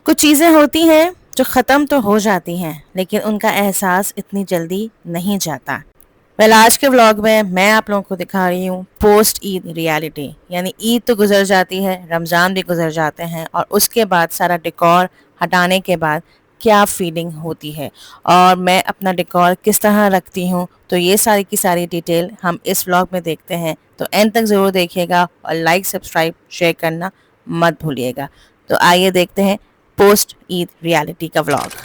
کچھ چیزیں ہوتی ہیں جو ختم تو ہو جاتی ہیں لیکن ان کا احساس اتنی جلدی نہیں جاتا. آج کے ولاگ میں آپ لوگوں کو دکھا رہی ہوں پوسٹ عید ریالٹی. یعنی عید تو گزر جاتی ہے, رمضان بھی گزر جاتے ہیں, اور اس کے بعد سارا ڈیکور ہٹانے کے بعد کیا فیلنگ ہوتی ہے اور میں اپنا ڈیکور کس طرح رکھتی ہوں. تو یہ ساری کی ساری ڈیٹیل ہم اس ولاگ میں دیکھتے ہیں, تو اینڈ تک ضرور دیکھیے گا اور لائک سبسکرائب شیئر کرنا مت بھولیے گا. تو آئیے دیکھتے ہیں پوسٹ عید ریالٹی کا ولاگ.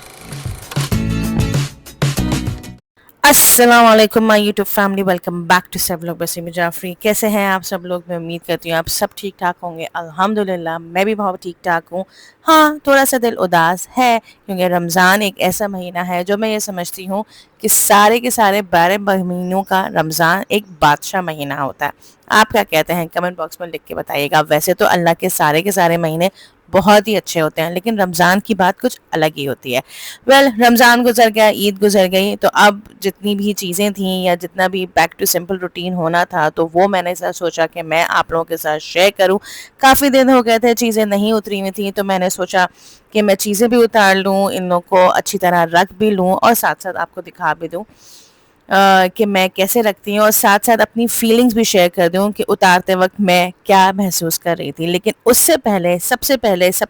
السلام علیکم my YouTube family, welcome back to سب لوگ بسیم جعفری. کیسے ہیں آپ سب لوگ؟ میں امید کرتی ہوں آپ سب ٹھیک ٹھاک ہوں گے. الحمدللہ میں بھی بہت ٹھیک ٹھاک ہوں. ہاں, تھوڑا سا دل اداس ہے کیونکہ رمضان ایک ایسا مہینہ ہے جو میں یہ سمجھتی ہوں کہ سارے کے سارے 12 مہینوں کا رمضان ایک بادشاہ مہینہ ہوتا ہے. آپ کیا کہتے ہیں کمنٹ باکس میں لکھ کے بتائیے گا. ویسے تو اللہ کے سارے مہینے بہت ہی اچھے ہوتے ہیں لیکن رمضان کی بات کچھ الگ ہی ہوتی ہے. رمضان گزر گیا, عید گزر گئی, تو اب جتنی بھی چیزیں تھیں یا جتنا بھی بیک ٹو سمپل روٹین ہونا تھا تو وہ میں نے سوچا کہ میں آپ لوگوں کے ساتھ شیئر کروں. کافی دن ہو گئے تھے چیزیں نہیں اتری ہوئی تھیں, تو میں نے سوچا کہ میں چیزیں بھی اتار لوں, ان لوگوں کو اچھی طرح رکھ بھی لوں اور ساتھ ساتھ آپ کو دکھا بھی دوں کہ میں کیسے رکھتی ہوں, اور ساتھ ساتھ اپنی فیلنگز بھی شیئر کر دوں کہ اتارتے وقت میں کیا محسوس کر رہی تھی. لیکن اس سے پہلے سب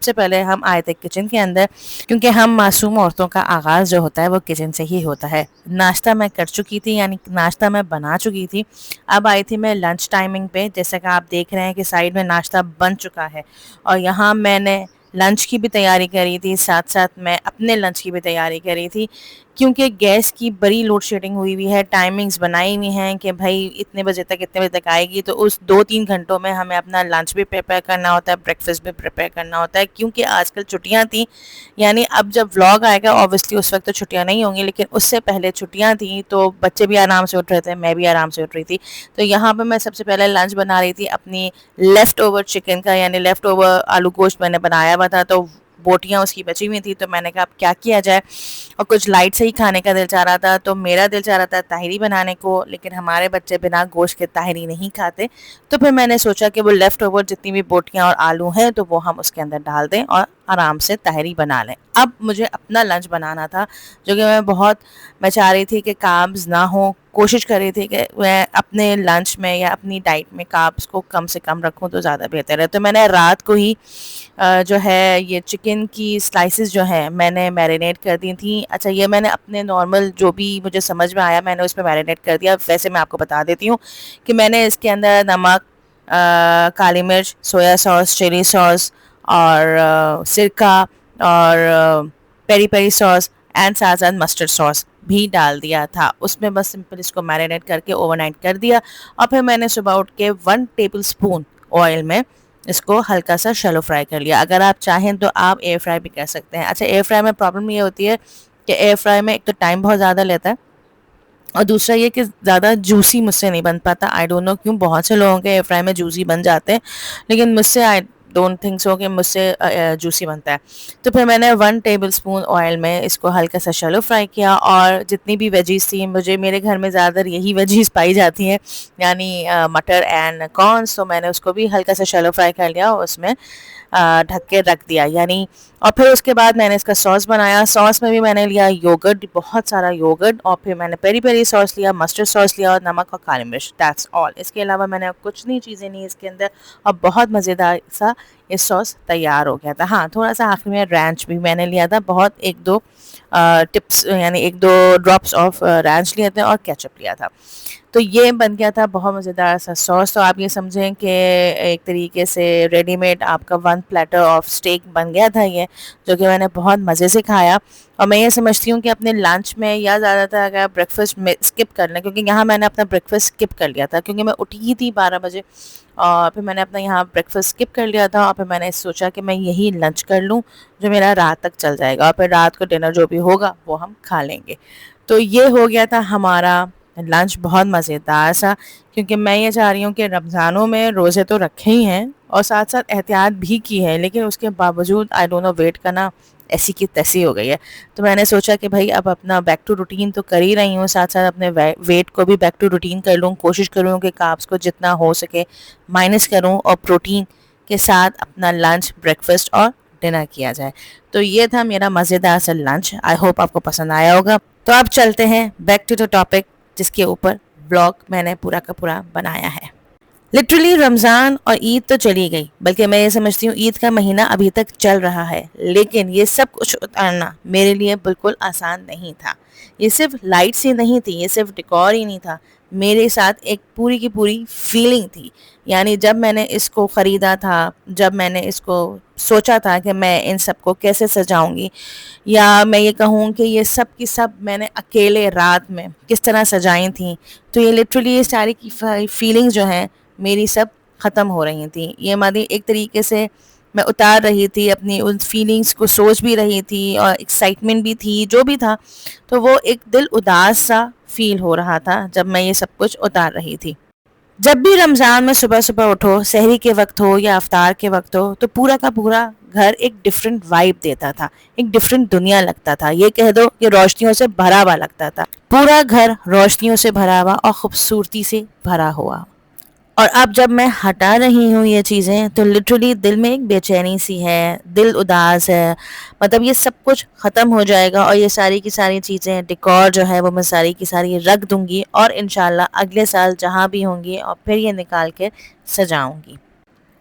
سے پہلے ہم آئے تھے کچن کے اندر, کیونکہ ہم معصوم عورتوں کا آغاز جو ہوتا ہے وہ کچن سے ہی ہوتا ہے. ناشتہ میں کر چکی تھی, یعنی ناشتہ میں بنا چکی تھی. اب آئی تھی میں لنچ ٹائمنگ پہ. جیسا کہ آپ دیکھ رہے ہیں کہ سائیڈ میں ناشتہ بن چکا ہے اور یہاں میں نے لنچ کی بھی تیاری کری تھی, ساتھ ساتھ میں اپنے لنچ کی بھی تیاری کری تھی, کیونکہ گیس کی بڑی لوڈ شیڈنگ ہوئی ہے. ٹائمنگز بنائی ہوئی ہیں کہ بھائی اتنے بجے تک آئے گی, تو اس 2-3 گھنٹوں میں ہمیں اپنا لنچ بھی پریپیئر کرنا ہوتا ہے, بریکفاسٹ بھی پریپیئر کرنا ہوتا ہے. کیونکہ آج کل چھٹیاں تھیں, یعنی اب جب ولاگ آئے گا اوبیسلی اس وقت تو چھٹیاں نہیں ہوں گی, لیکن اس سے پہلے چھٹیاں تھیں تو بچے بھی آرام سے اٹھ رہے تھے, میں بھی آرام سے اٹھ رہی تھی. تو یہاں پہ میں سب سے پہلے لنچ بنا رہی تھی اپنی لیفٹ اوور چکن کا, یعنی لیفٹ اوور آلو گوشت میں نے بنایا ہوا تھا, تو بوٹیاں اس کی بچی ہوئی تھی. تو میں نے کہا اب کیا کیا جائے, اور کچھ لائٹ سے ہی کھانے کا دل چاہ رہا تھا. تو میرا دل چاہ رہا تھا تاہری بنانے کو, لیکن ہمارے بچے بنا گوشت کے تاہری نہیں کھاتے. تو پھر میں نے سوچا کہ وہ لیفٹ اوور جتنی بھی بوٹیاں اور آلو ہیں تو وہ ہم اس کے اندر ڈال دیں اور آرام سے تاہری بنا لیں. اب مجھے اپنا لنچ بنانا تھا, جو کہ میں چاہ رہی تھی کہ کاربز نہ ہوں. کوشش کر رہی تھی کہ میں اپنے لنچ میں یا اپنی ڈائٹ میں کاربز کو کم سے کم رکھوں تو زیادہ بہتر ہے. تو میں نے رات کو ہی جو ہے یہ چکن کی سلائسز جو ہیں میں نے میرینیٹ کر دی تھیں. اچھا, یہ میں نے اپنے نارمل جو بھی مجھے سمجھ میں آیا میں نے اس پہ میرینیٹ کر دیا. ویسے میں آپ کو بتا دیتی ہوں کہ میں نے اس کے اندر نمک, کالی مرچ, سویا ساس, چلی ساس اور سرکہ اور پیری پیری ساس اینڈ ساتھ ساتھ مسٹرڈ ساس بھی ڈال دیا تھا. اس میں بس سمپل اس کو میرینیٹ کر کے اوور نائٹ کر دیا, اور پھر میں نے صبح اٹھ کے 1 ٹیبل اسپون آئل میں اس کو ہلکا سا شیلو فرائی کر لیا. اگر آپ چاہیں تو آپ ایئر فرائی بھی کر سکتے ہیں. اچھا, ایئر فرائی میں پرابلم یہ ہوتی ہے کہ ایئر فرائی میں ایک تو ٹائم بہت زیادہ لیتا ہے, اور دوسرا یہ کہ زیادہ جوسی مجھ سے نہیں بن پاتا. آئی ڈونٹ نو کیوں, بہت سے لوگوں کے ایئر فرائی میں جوسی بن جاتے ہیں, لیکن مجھ سے آئی ڈونٹ تھنک سو کہ مجھ سے جوسی بنتا ہے. تو پھر میں نے 1 ٹیبل اسپون آئل میں اس کو ہلکا سا شیلو فرائی کیا, اور جتنی بھی ویجیز تھیں, میرے گھر میں زیادہ تر یہی ویجیز پائی جاتی ہیں, یعنی مٹر اینڈ کارنس, تو میں نے اس کو بھی ہلکا سا شیلو فرائی کر لیا اور اس میں ڈھک کے رکھ دیا. یعنی اور پھر اس کے بعد میں نے اس کا ساس بنایا. ساس میں بھی میں نے لیا یوگرٹ, بہت سارا یوگرٹ, اور پھر میں نے پیری پیری ساس لیا, مسٹرڈ ساس لیا اور نمک اور کالی مرچ. That's all. اس کے علاوہ میں نے کچھ نہیں چیزیں نہیں اس کے اندر, اور بہت مزیدار سا یہ ساس تیار ہو گیا تھا. ہاں, تھوڑا سا آخر میں رینچ بھی میں نے لیا تھا, بہت 1-2 ٹپس یعنی 1-2 ڈراپس آف رینچ لیے تھے اور کیچپ لیا تھا. تو یہ بن گیا تھا بہت مزیدار سا ساس. تو آپ یہ سمجھیں کہ ایک طریقے سے ریڈی میڈ آپ کا 1 پلیٹر آف اسٹیک بن گیا تھا یہ, جو کہ میں نے بہت مزے سے کھایا. اور میں یہ سمجھتی ہوں کہ اپنے لنچ میں یا زیادہ تر اگر بریکفاسٹ میں اسکپ کر لیں, کیونکہ یہاں میں نے اپنا بریکفاسٹ اسکپ کر لیا تھا کیونکہ میں اٹھی ہی تھی 12 بجے, اور پھر میں نے اپنا یہاں بریکفاسٹ اسکپ کر لیا تھا, اور پھر میں نے سوچا کہ میں یہی لنچ کر لوں جو میرا رات تک چل جائے گا, اور پھر رات کو ڈنر جو بھی ہوگا وہ ہم کھا لیں گے. تو یہ ہو گیا تھا ہمارا لنچ, بہت مزیدار سا. کیونکہ میں یہ چاہ رہی ہوں کہ رمضانوں میں روزے تو رکھے ہی ہیں اور ساتھ ساتھ احتیاط بھی کی ہے, لیکن اس کے باوجود آئی ڈونٹ نو ویٹ کرنا ایسی کی تیسی ہو گئی ہے. تو میں نے سوچا کہ بھائی اب اپنا بیک ٹو روٹین تو کر ہی رہی ہوں, ساتھ ساتھ اپنے ویٹ کو بھی بیک ٹو روٹین کر لوں. کوشش کروں کہ کاربس کو جتنا ہو سکے مائنس کروں, اور پروٹین کے ساتھ اپنا لنچ, بریکفاسٹ اور ڈنر کیا جائے. تو یہ تھا میرا مزیدار سا لنچ. آئی ہوپ آپ کو پسند آیا ہوگا. تو اب چلتے ہیں بیک ٹو دا ٹاپک جس کے اوپر بلاگ میں نے پورا کا پورا بنایا ہے. لٹرلی رمضان اور عید تو چلی گئی، بلکہ میں یہ سمجھتی ہوں عید کا مہینہ ابھی تک چل رہا ہے، لیکن یہ سب کچھ اتارنا میرے لیے بالکل آسان نہیں تھا. یہ صرف لائٹس ہی نہیں تھی، یہ صرف ڈیکور ہی نہیں تھا، میرے ساتھ ایک پوری کی پوری فیلنگ تھی. یعنی جب میں نے اس کو خریدا تھا، جب میں نے اس کو سوچا تھا کہ میں ان سب کو کیسے سجاؤں گی، یا میں یہ کہوں کہ یہ سب کی سب میں نے اکیلے رات میں کس طرح سجائی تھیں، تو یہ لٹرلی یہ ساری کی فیلنگ جو ہیں میری سب ختم ہو رہی تھیں. یہ مادی ایک طریقے سے میں اتار رہی تھی اپنی ان فیلنگز کو، سوچ بھی رہی تھی اور ایکسائٹمنٹ بھی تھی، جو بھی تھا. تو وہ ایک دل اداس سا فیل ہو رہا تھا جب میں یہ سب کچھ اتار رہی تھی. جب بھی رمضان میں صبح صبح اٹھو، سحری کے وقت ہو یا افطار کے وقت ہو، تو پورا کا پورا گھر ایک ڈفرینٹ وائب دیتا تھا، ایک ڈفرینٹ دنیا لگتا تھا. یہ کہہ دو کہ روشنیوں سے بھرا ہوا لگتا تھا، پورا گھر روشنیوں سے بھرا ہوا اور خوبصورتی سے بھرا ہوا. اور اب جب میں ہٹا رہی ہوں یہ چیزیں تو لٹرلی دل میں ایک بے چینی سی ہے، دل اداس ہے. مطلب یہ سب کچھ ختم ہو جائے گا اور یہ ساری کی ساری چیزیں ڈیکور جو ہے وہ میں ساری کی ساری رکھ دوں گی، اور انشاءاللہ اگلے سال جہاں بھی ہوں گی اور پھر یہ نکال کے سجاؤں گی.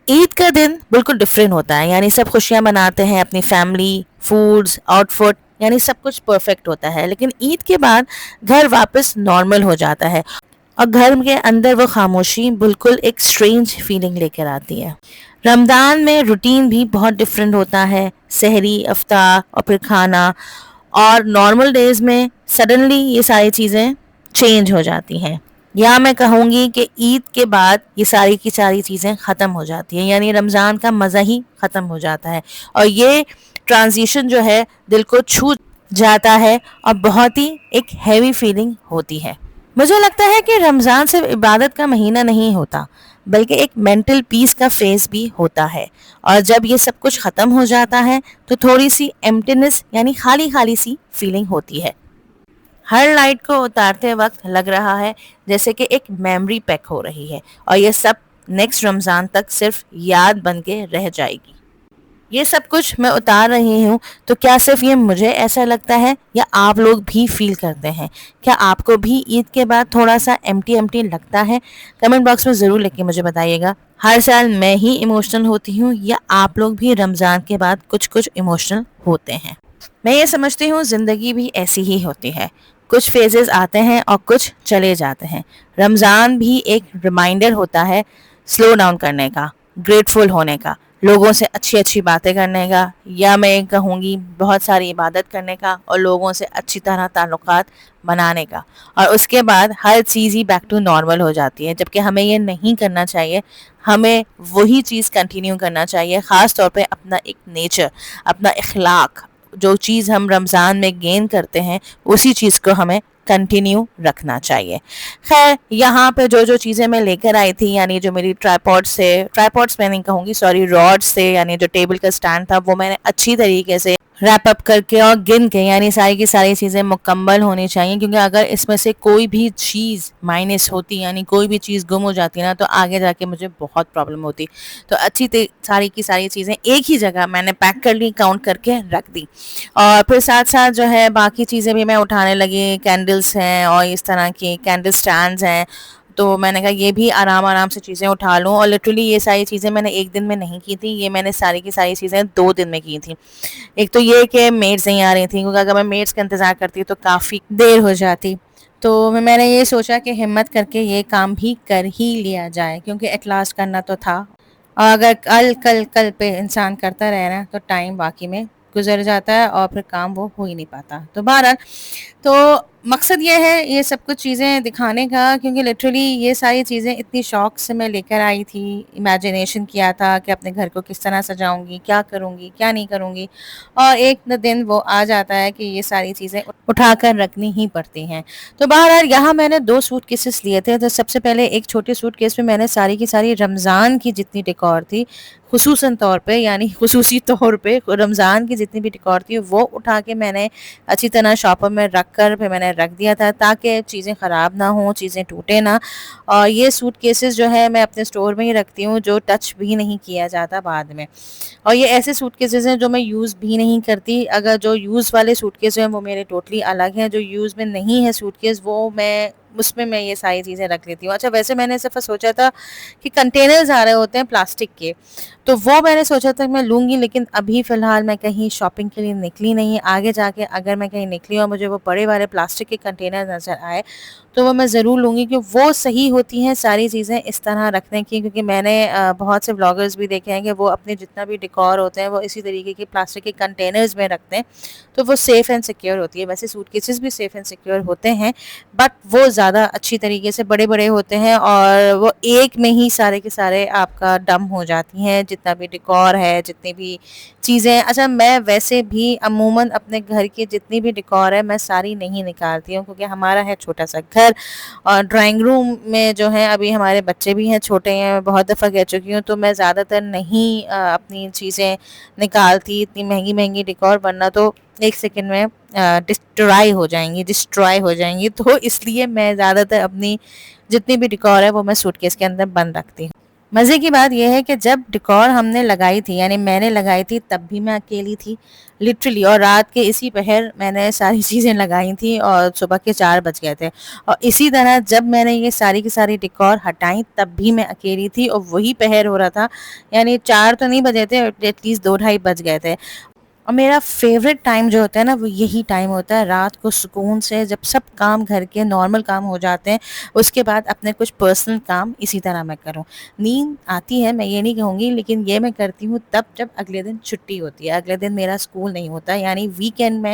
عید کا دن بالکل ڈفرینٹ ہوتا ہے. یعنی سب خوشیاں مناتے ہیں، اپنی فیملی، فوڈز، آؤٹ فٹ، یعنی سب کچھ پرفیکٹ ہوتا ہے. لیکن عید کے بعد گھر واپس نارمل ہو جاتا ہے، اور گھر کے اندر وہ خاموشی بالکل ایک سٹرینج فیلنگ لے کر آتی ہے. رمضان میں روٹین بھی بہت ڈفرینٹ ہوتا ہے، سحری، افطار اور پھر کھانا. اور نارمل ڈیز میں سڈنلی یہ ساری چیزیں چینج ہو جاتی ہیں، یا میں کہوں گی کہ عید کے بعد یہ ساری کی ساری چیزیں ختم ہو جاتی ہیں. یعنی رمضان کا مزہ ہی ختم ہو جاتا ہے، اور یہ ٹرانزیشن جو ہے دل کو چھو جاتا ہے اور بہت ہی ایک ہیوی فیلنگ ہوتی ہے. مجھے لگتا ہے کہ رمضان صرف عبادت کا مہینہ نہیں ہوتا، بلکہ ایک مینٹل پیس کا فیز بھی ہوتا ہے. اور جب یہ سب کچھ ختم ہو جاتا ہے تو تھوڑی سی ایمٹینس، یعنی خالی خالی سی فیلنگ ہوتی ہے. ہر لائٹ کو اتارتے وقت لگ رہا ہے جیسے کہ ایک میموری پیک ہو رہی ہے، اور یہ سب نیکسٹ رمضان تک صرف یاد بن کے رہ جائے گی. یہ سب کچھ میں اتار رہی ہوں تو کیا صرف یہ مجھے ایسا لگتا ہے، یا آپ لوگ بھی فیل کرتے ہیں؟ کیا آپ کو بھی عید کے بعد تھوڑا سا ایمٹی ایمٹی لگتا ہے؟ کمنٹ باکس میں ضرور لکھ کے مجھے بتائیے گا. ہر سال میں ہی ایموشنل ہوتی ہوں، یا آپ لوگ بھی رمضان کے بعد کچھ کچھ ایموشنل ہوتے ہیں؟ میں یہ سمجھتی ہوں زندگی بھی ایسی ہی ہوتی ہے، کچھ فیزز آتے ہیں اور کچھ چلے جاتے ہیں. رمضان بھی ایک ریمائنڈر ہوتا ہے سلو ڈاؤن کرنے کا، گریٹفل ہونے کا، لوگوں سے اچھی اچھی باتیں کرنے کا، یا میں کہوں گی بہت ساری عبادت کرنے کا، اور لوگوں سے اچھی طرح تعلقات بنانے کا. اور اس کے بعد ہر چیز ہی بیک ٹو نارمل ہو جاتی ہے، جبکہ ہمیں یہ نہیں کرنا چاہیے. ہمیں وہی چیز کنٹینیو کرنا چاہیے، خاص طور پہ اپنا ایک نیچر، اپنا اخلاق. جو چیز ہم رمضان میں گین کرتے ہیں اسی چیز کو ہمیں کنٹینیو رکھنا چاہیے. خیر، یہاں پہ جو چیزیں میں لے کر آئی تھی، یعنی جو میری ٹرائیپوڈس میں نہیں کہوں گی، سوری، راڈ سے، یعنی جو ٹیبل کا سٹینڈ تھا، وہ میں نے اچھی طریقے سے ریپ اپ کر کے اور گن کے، یعنی ساری کی ساری چیزیں مکمل ہونی چاہیے. کیونکہ اگر اس میں سے کوئی بھی چیز مائنس ہوتی، یعنی کوئی بھی چیز گم ہو جاتی نا، تو آگے جا کے مجھے بہت پرابلم ہوتی. تو اچھی ساری کی ساری چیزیں ایک ہی جگہ میں نے پیک کر لی، کاؤنٹ کر کے رکھ دی. اور پھر ساتھ ساتھ جو ہے باقی چیزیں بھی میں اٹھانے لگی. کینڈلز ہیں اور اس طرح کی کینڈل سٹینڈز ہیں، تو میں نے کہا یہ بھی آرام سے چیزیں اٹھا لوں. اور لٹرلی یہ ساری چیزیں میں نے ایک دن میں نہیں کی تھی، یہ میں نے ساری کی ساری چیزیں 2 دن میں کی تھی. ایک تو یہ کہ میڈز نہیں آ رہی تھیں، کیونکہ اگر میں میڈز کا انتظار کرتی تو کافی دیر ہو جاتی. تو میں نے یہ سوچا کہ ہمت کر کے یہ کام بھی کر ہی لیا جائے، کیونکہ ایٹ لاسٹ کرنا تو تھا. اور اگر کل پہ انسان کرتا رہے نا تو ٹائم واقعی میں گزر جاتا ہے اور پھر کام وہ ہو ہی نہیں پاتا. تو بہرحال تو مقصد یہ ہے یہ سب کچھ چیزیں دکھانے کا، کیونکہ لٹرلی یہ ساری چیزیں اتنی شوق سے میں لے کر آئی تھی. امیجنیشن کیا تھا کہ اپنے گھر کو کس طرح سجاؤں گی، کیا کروں گی، کیا نہیں کروں گی، اور ایک دن وہ آ جاتا ہے کہ یہ ساری چیزیں اٹھا کر رکھنی ہی پڑتی ہیں. تو بہرحال یہاں میں نے 2 سوٹ کیسز لیے تھے. تو سب سے پہلے ایک چھوٹے سوٹ کیس میں نے ساری کی ساری رمضان کی جتنی ڈیکور تھی خصوصاً طور پہ یعنی خصوصی طور پہ رمضان کی جتنی بھی ڈیکور تھی وہ اٹھا کے میں نے اچھی طرح شاپر میں رکھ کر پھر میں نے رکھ دیا تھا تاکہ چیزیں خراب نہ ہوں، چیزیں ٹوٹے نہ. اور یہ سوٹ کیسز جو ہے میں اپنے اسٹور میں ہی رکھتی ہوں، جو ٹچ بھی نہیں کیا جاتا بعد میں. اور یہ ایسے سوٹ کیسز ہیں جو میں یوز بھی نہیں کرتی. اگر جو یوز والے سوٹ کیس ہیں وہ میرے ٹوٹلی الگ ہیں، جو یوز میں نہیں ہے سوٹ کیس وہ اس میں یہ ساری چیزیں رکھ لیتی ہوں. اچھا ویسے میں نے صرف سوچا تھا کہ کنٹینرز آ رہے ہوتے ہیں پلاسٹک کے، تو وہ میں نے سوچا تھا کہ میں لوں گی، لیکن ابھی فی الحال میں کہیں شاپنگ کے لیے نکلی نہیں. آگے جا کے اگر میں کہیں نکلی اور مجھے وہ بڑے والے پلاسٹک کے کنٹینر نظر آئے تو وہ میں ضرور لوں گی، کیونکہ وہ صحیح ہوتی ہیں ساری چیزیں اس طرح رکھنے کی. کیونکہ میں نے بہت سے بلاگرز بھی دیکھے ہیں کہ وہ اپنے جتنا بھی ڈیکور ہوتے ہیں وہ اسی طریقے کے پلاسٹک کے کنٹینرز میں رکھتے ہیں، تو وہ سیف اینڈ سیکیور ہوتی ہے. ویسے سوٹ کیسز بھی سیف اینڈ سیکیور ہوتے ہیں، بٹ وہ زیادہ اچھی طریقے سے بڑے بڑے ہوتے ہیں اور وہ ایک میں ہی سارے کے سارے آپ کا ڈم ہو جاتی ہیں، جتنا بھی ڈیکور ہے، جتنی بھی چیزیں. اچھا میں ویسے بھی عموماً اپنے گھر کی جتنی بھی ڈیکور ہے میں ساری نہیں نکالتی ہوں، کیونکہ ہمارا ہے چھوٹا سا گھر اور ڈرائنگ روم میں جو ہے ابھی ہمارے بچے بھی ہیں چھوٹے ہیں. میں بہت دفعہ کہہ چکی ہوں، تو میں زیادہ تر نہیں اپنی چیزیں نکالتی اتنی مہنگی مہنگی ڈیکور، ورنہ تو ایک سیکنڈ میں ڈسٹرائے ہو جائیں گی. تو اس لیے میں زیادہ تر اپنی جتنی بھی ڈیکور ہے وہ میں سوٹ کیس کے اندر بند رکھتی ہوں. مزے کی بات یہ ہے کہ جب ڈیکور ہم نے لگائی تھی، یعنی میں نے لگائی تھی، تب بھی میں اکیلی تھی لٹرلی، اور رات کے اسی پہر میں نے ساری چیزیں لگائی تھیں اور صبح کے 4 بج گئے تھے. اور اسی طرح جب میں نے یہ ساری کی ساری ڈیکور ہٹائیں تب بھی میں اکیلی تھی اور وہی پہر ہو رہا تھا، یعنی 4 تو نہیں بجے تھے، ایٹ لیسٹ 2-2:30 بج گئے تھے. اور میرا فیوریٹ ٹائم جو ہوتا ہے نا وہ یہی ٹائم ہوتا ہے، رات کو سکون سے جب سب کام گھر کے نارمل کام ہو جاتے ہیں، اس کے بعد اپنے کچھ پرسنل کام اسی طرح میں کروں. نیند آتی ہے میں یہ نہیں کہوں گی، لیکن یہ میں کرتی ہوں تب جب اگلے دن چھٹی ہوتی ہے، اگلے دن میرا اسکول نہیں ہوتا. یعنی ویکینڈ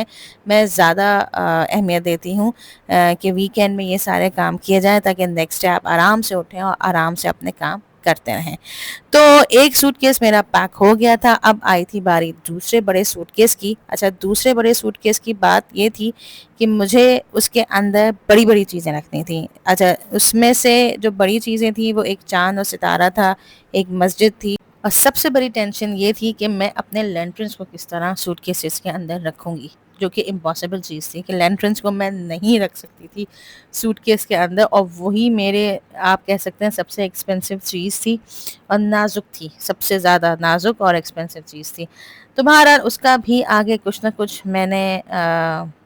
میں زیادہ اہمیت دیتی ہوں کہ ویکینڈ میں یہ سارے کام کیے جائیں تاکہ نیکسٹ ڈے آپ آرام سے اٹھیں اور آرام سے اپنے کام کرتے رہیں. تو ایک سوٹ کیس میرا پیک ہو گیا تھا. اب آئی تھی باری دوسرے بڑے سوٹ کیس کی. اچھا دوسرے بڑے سوٹ کیس کی بات یہ تھی کہ مجھے اس کے اندر بڑی بڑی چیزیں رکھنی تھیں. اچھا اس میں سے جو بڑی چیزیں تھیں وہ ایک چاند اور ستارہ تھا، ایک مسجد تھی، اور سب سے بڑی ٹینشن یہ تھی کہ میں اپنے لینٹرنس کو کس طرح سوٹ کیسز کے اندر رکھوں گی، جو کہ امپاسبل چیز تھی کہ لینٹرنس کو میں نہیں رکھ سکتی تھی سوٹ کیس کے اندر. اور وہی میرے آپ کہہ سکتے ہیں سب سے ایکسپینسو چیز تھی اور نازک تھی، سب سے زیادہ نازک اور ایکسپینسو چیز تھی. تو بہرحال اس کا بھی آگے کچھ نہ کچھ میں نے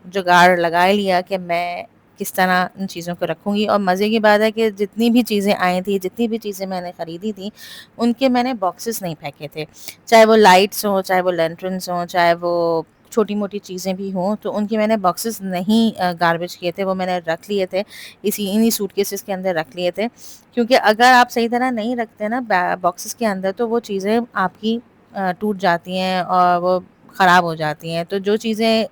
جگاڑ لگا لیا کہ میں کس طرح ان چیزوں کو رکھوں گی. اور مزے کی بات ہے کہ جتنی بھی چیزیں آئی تھیں، جتنی بھی چیزیں میں نے خریدی تھیں، ان کے میں نے باکسز نہیں پھینکے تھے، چاہے وہ لائٹس ہوں، چاہے وہ لینٹرنس ہوں، چاہے وہ چھوٹی موٹی چیزیں بھی ہوں، تو ان کے میں نے باکسز نہیں گاربیج کیے تھے، وہ میں نے رکھ لیے تھے انہی سوٹ کیسز کے اندر رکھ لیے تھے. کیونکہ اگر آپ صحیح طرح نہیں رکھتے نا باکسز کے اندر تو وہ چیزیں آپ کی ٹوٹ جاتی ہیں اور وہ خراب ہو جاتی ہیں. تو جو چیزیں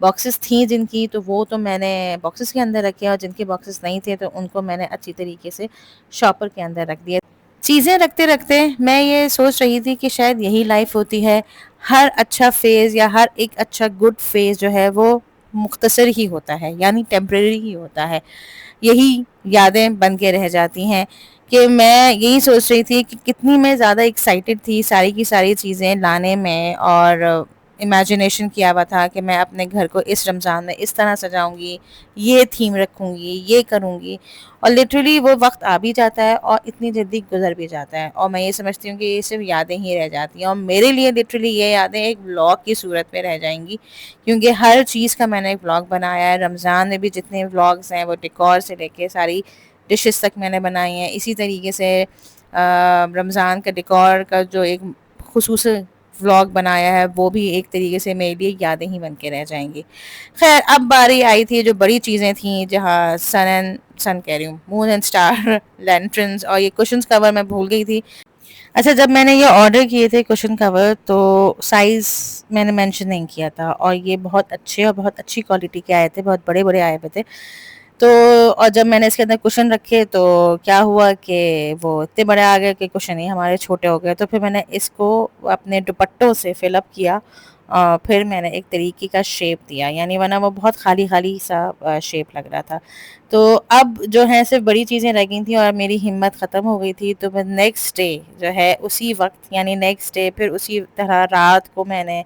باکسز تھیں جن کی، تو وہ تو میں نے باکسز کے اندر رکھے، اور جن کے باکسز نہیں تھے تو ان کو میں نے اچھی طریقے سے شاپر کے اندر رکھ دیا. چیزیں رکھتے رکھتے میں یہ سوچ رہی تھی کہ شاید یہی لائف ہوتی ہے. ہر اچھا فیز یا ہر ایک اچھا گڈ فیز جو ہے وہ مختصر ہی ہوتا ہے، یعنی ٹیمپریری ہی ہوتا ہے. یہی یادیں بن کے رہ جاتی ہیں کہ میں یہی سوچ رہی تھی کہ کتنی میں زیادہ ایکسائٹیڈ تھی ساری کی ساری چیزیں لانے میں، اور امیجنیشن کیا ہوا تھا کہ میں اپنے گھر کو اس رمضان میں اس طرح سجاؤں گی، یہ تھیم رکھوں گی، یہ کروں گی. اور لٹرلی وہ وقت آ بھی جاتا ہے اور اتنی جلدی گزر بھی جاتا ہے، اور میں یہ سمجھتی ہوں کہ یہ صرف یادیں ہی رہ جاتی ہیں. اور میرے لیے لٹرلی یہ یادیں ایک ولاگ کی صورت میں رہ جائیں گی، کیونکہ ہر چیز کا میں نے ایک ولاگ بنایا ہے. رمضان میں بھی جتنے ولاگز ہیں وہ ڈیکور سے لے کے ساری ڈشز تک میں نے بنائی ہیں. اسی طریقے سے رمضان کا ڈیکور کا جو ایک خصوصی ولاگ بنایا ہے وہ بھی ایک طریقے سے میرے لیے یادیں ہی بن کے رہ جائیں گی. خیر اب باری آئی تھی جو بڑی چیزیں تھیں، جہاں سن کہہ رہی ہوں مون اینڈ اسٹار لینٹرنز، اور یہ کوشنز کور میں بھول گئی تھی. اچھا جب میں نے یہ آرڈر کیے تھے کوشن کور تو سائز میں نے مینشن نہیں کیا تھا، اور یہ بہت اچھے اور بہت اچھی کوالٹی کے آئے تھے، بہت بڑے بڑے آئے ہوئے تھے. تو اور جب میں نے اس کے اندر کوشن رکھے تو کیا ہوا کہ وہ اتنے بڑے آ گئے کہ کوشن ہی ہمارے چھوٹے ہو گئے. تو پھر میں نے اس کو اپنے دوپٹوں سے فل اپ کیا اور پھر میں نے ایک طریقے کا شیپ دیا، یعنی ورنہ وہ بہت خالی خالی سا شیپ لگ رہا تھا. تو اب جو ہے صرف بڑی چیزیں رہ گئی تھیں اور میری ہمت ختم ہو گئی تھی. تو میں نیکسٹ ڈے جو ہے اسی وقت، یعنی نیکسٹ ڈے پھر اسی طرح رات کو میں نے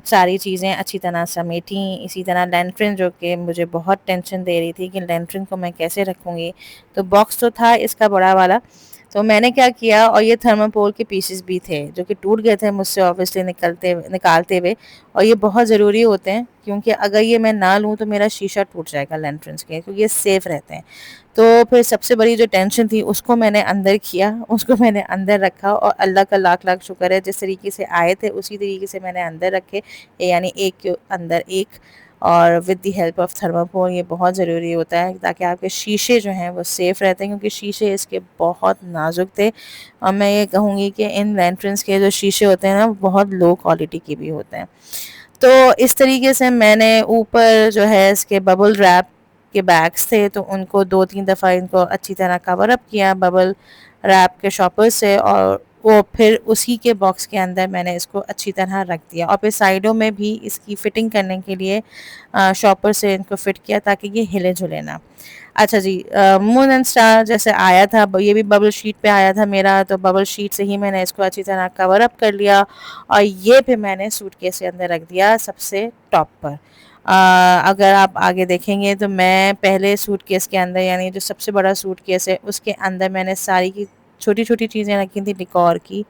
ساری چیزیں اچھی طرح سمیٹیں. اسی طرح لینٹرن جو کہ مجھے بہت ٹینشن دے رہی تھی کہ لینٹرن کو میں کیسے رکھوں گی، تو باکس تو تھا اس کا بڑا والا. تو میں نے کیا کیا، اور یہ تھرموکول کے پیسز بھی تھے جو کہ ٹوٹ گئے تھے مجھ سے آبویسلی نکالتے ہوئے، اور یہ بہت ضروری ہوتے ہیں کیونکہ اگر یہ میں نہ لوں تو میرا شیشہ ٹوٹ جائے گا لینٹرنس کے، کیونکہ یہ سیف رہتے ہیں. تو پھر سب سے بڑی جو ٹینشن تھی اس کو میں نے اندر کیا، اس کو میں نے اندر رکھا، اور اللہ کا لاکھ لاکھ شکر ہے جس طریقے سے آئے تھے اسی طریقے سے میں نے اندر رکھے، یعنی ایک کے اندر ایک. اور ود دی ہیلپ آف تھرموکول، یہ بہت ضروری ہوتا ہے تاکہ آپ کے شیشے جو ہیں وہ سیف رہتے ہیں، کیونکہ شیشے اس کے بہت نازک تھے. اور میں یہ کہوں گی کہ ان لینٹرنس کے جو شیشے ہوتے ہیں نا وہ بہت لو کوالٹی کے بھی ہوتے ہیں. تو اس طریقے سے میں نے اوپر جو ہے اس کے ببل ریپ کے بیگس تھے تو ان کو 2-3 دفعہ ان کو اچھی طرح کور اپ کیا ببل ریپ کے شاپر سے، اور وہ پھر اسی کے باکس کے اندر میں نے اس کو اچھی طرح رکھ دیا. اور پھر سائڈوں میں بھی اس کی فٹنگ کرنے کے لیے شاپر سے ان کو فٹ کیا تاکہ یہ ہلے جھلے نہ. اچھا جی، مون اینڈ اسٹار جیسے آیا تھا یہ بھی ببل شیٹ پہ آیا تھا میرا، تو ببل شیٹ سے ہی میں نے اس کو اچھی طرح کور اپ کر لیا. اور یہ پھر میں نے سوٹ کیس کے اندر رکھ دیا سب سے ٹاپ پر. اگر آپ آگے دیکھیں گے تو میں پہلے سوٹ کیس کے اندر، یعنی جو سب سے بڑا سوٹ کیس ہے اس کے اندر میں نے ساری کی چھوٹی چھوٹی چیزیں رکھی تھیں ڈیکور کی،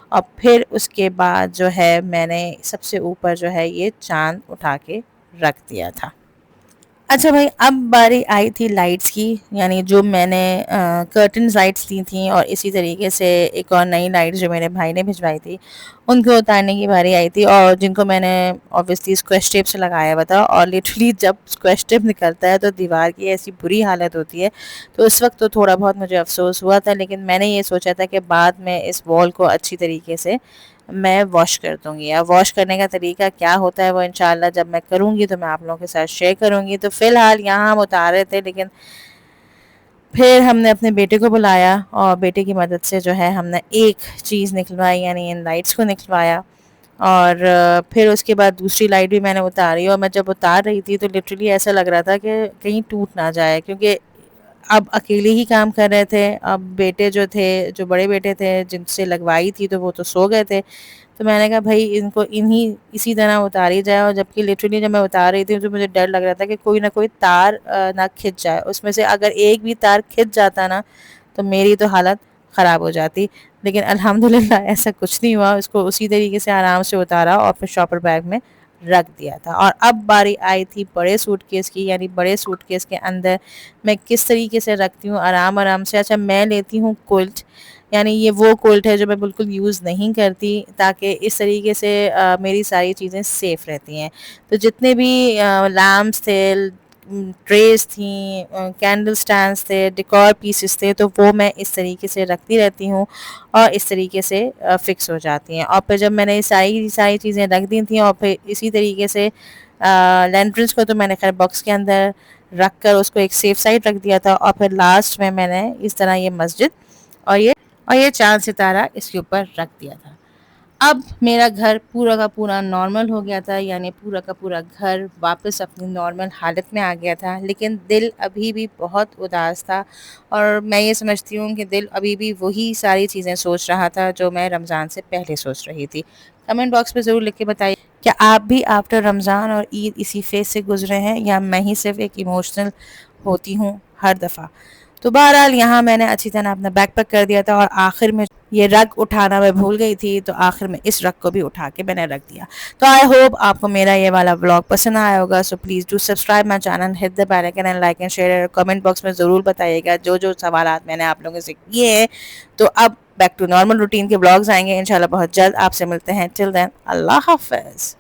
اور پھر اس کے بعد جو ہے میں نے سب سے اوپر جو ہے یہ چاند اٹھا کے رکھ دیا تھا. اچھا بھائی، اب باری آئی تھی لائٹس کی، یعنی جو میں نے کرٹنز لائٹس دی تھیں اور اسی طریقے سے ایک اور نئی لائٹ جو میرے بھائی نے بھجوائی تھی ان کو اتارنے کی باری آئی تھی، اور جن کو میں نے آبویسلی اسکویش ٹیپ سے لگایا ہوا تھا. اور لٹرلی جب اسکویش ٹیپ نکلتا ہے تو دیوار کی ایسی بری حالت ہوتی ہے، تو اس وقت تو تھوڑا بہت مجھے افسوس ہوا تھا، لیکن میں نے یہ سوچا تھا کہ بعد میں اس وال کو اچھی طریقے سے میں واش کر دوں گی. اب واش کرنے کا طریقہ کیا ہوتا ہے وہ انشاءاللہ جب میں کروں گی تو میں آپ لوگوں کے ساتھ شیئر کروں گی. تو فی الحال یہاں ہم اتار رہے تھے، لیکن پھر ہم نے اپنے بیٹے کو بلایا اور بیٹے کی مدد سے جو ہے ہم نے ایک چیز نکلوائی، یعنی ان لائٹس کو نکلوایا. اور پھر اس کے بعد دوسری لائٹ بھی میں نے اتاری، اور میں جب اتار رہی تھی تو لٹرلی ایسا لگ رہا تھا کہ کہیں ٹوٹ نہ جائے، کیونکہ اب اکیلے ہی کام کر رہے تھے. اب بیٹے جو تھے، جو بڑے بیٹے تھے جن سے لگوائی تھی تو وہ تو سو گئے تھے، تو میں نے کہا بھائی ان کو اسی طرح اتاری جائے. اور جبکہ لٹرلی جب میں اتار رہی تھی تو مجھے ڈر لگ رہا تھا کہ کوئی نہ کوئی تار نہ کھنچ جائے، اس میں سے اگر ایک بھی تار کھنچ جاتا نا تو میری تو حالت خراب ہو جاتی. لیکن الحمدللہ ایسا کچھ نہیں ہوا، اس کو اسی طریقے سے آرام سے اتارا اور پھر شاپر بیگ میں رکھ دیا تھا. اور اب باری آئی تھی بڑے سوٹ کیس کی، یعنی بڑے سوٹ کیس کے اندر میں کس طریقے سے رکھتی ہوں آرام سے. اچھا، میں لیتی ہوں کوئلٹ، یعنی یہ وہ کوئلٹ ہے جو میں بالکل یوز نہیں کرتی، تاکہ اس طریقے سے میری ساری چیزیں سیف رہتی ہیں. تو جتنے بھی لیمپس تھے، ٹریز تھیں، کینڈل سٹینڈس تھے، ڈیکور پیسز تھے، تو وہ میں اس طریقے سے رکھتی رہتی ہوں اور اس طریقے سے فکس ہو جاتی ہیں. اور پھر جب میں نے ساری چیزیں رکھ دی تھیں اور پھر اسی طریقے سے لینٹرنس کو تو میں نے خیر باکس کے اندر رکھ کر اس کو ایک سیف سائڈ رکھ دیا تھا، اور پھر لاسٹ میں نے اس طرح یہ مسجد اور یہ چاند ستارہ اس کے اوپر رکھ دیا تھا. اب میرا گھر پورا کا پورا نارمل ہو گیا تھا، یعنی پورا کا پورا گھر واپس اپنی نارمل حالت میں آ گیا تھا، لیکن دل ابھی بھی بہت اداس تھا. اور میں یہ سمجھتی ہوں کہ دل ابھی بھی وہی ساری چیزیں سوچ رہا تھا جو میں رمضان سے پہلے سوچ رہی تھی. کمنٹ باکس میں ضرور لکھ کے بتائیے کیا آپ بھی آفٹر رمضان اور عید اسی فیز سے گزرے ہیں، یا میں ہی صرف ایک ایموشنل ہوتی ہوں ہر دفعہ. تو بہرحال یہاں میں نے اچھی طرح اپنا بیک پیک کر دیا تھا، اور آخر میں یہ رگ اٹھانا میں بھول گئی تھی، تو آخر میں اس رگ کو بھی اٹھا کے میں نے رکھ دیا. تو آئی ہوپ آپ کو میرا یہ والا ولاگ پسند آیا ہوگا. So please do subscribe my channel, hit the bell icon and like and share. Comment box میں ضرور بتائیے گا جو سوالات میں نے آپ لوگوں سے کیے ہیں. تو اب بیک ٹو نارمل روٹین کے ولاگز آئیں گے انشاءاللہ بہت جلد. آپ سے ملتے ہیں. ٹل دین اللہ حافظ.